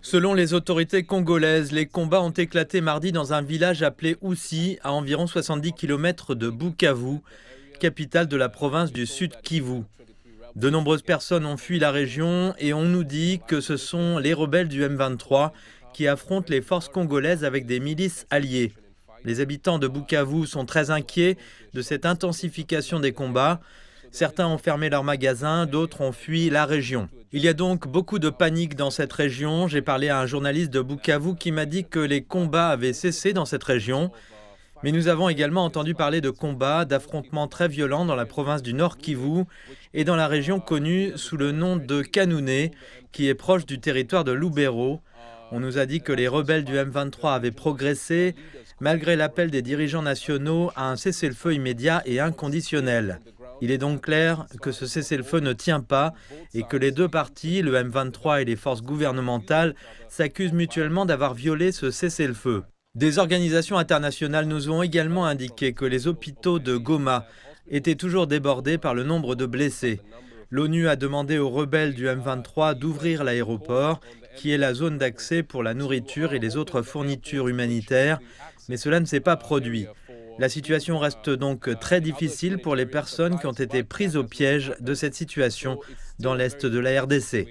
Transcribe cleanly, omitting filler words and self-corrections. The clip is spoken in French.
Selon les autorités congolaises, les combats ont éclaté mardi dans un village appelé Oussi, à environ 70 km de Bukavu, capitale de la province du Sud Kivu. De nombreuses personnes ont fui la région et on nous dit que ce sont les rebelles du M23 qui affrontent les forces congolaises avec des milices alliées. Les habitants de Bukavu sont très inquiets de cette intensification des combats. Certains ont fermé leurs magasins, d'autres ont fui la région. Il y a donc beaucoup de panique dans cette région. J'ai parlé à un journaliste de Bukavu qui m'a dit que les combats avaient cessé dans cette région. Mais nous avons également entendu parler de combats, d'affrontements très violents dans la province du Nord Kivu et dans la région connue sous le nom de Kanouné, qui est proche du territoire de Lubero. On nous a dit que les rebelles du M23 avaient progressé, malgré l'appel des dirigeants nationaux à un cessez-le-feu immédiat et inconditionnel. Il est donc clair que ce cessez-le-feu ne tient pas et que les deux parties, le M23 et les forces gouvernementales, s'accusent mutuellement d'avoir violé ce cessez-le-feu. Des organisations internationales nous ont également indiqué que les hôpitaux de Goma étaient toujours débordés par le nombre de blessés. L'ONU a demandé aux rebelles du M23 d'ouvrir l'aéroport, qui est la zone d'accès pour la nourriture et les autres fournitures humanitaires, mais cela ne s'est pas produit. La situation reste donc très difficile pour les personnes qui ont été prises au piège de cette situation dans l'est de la RDC.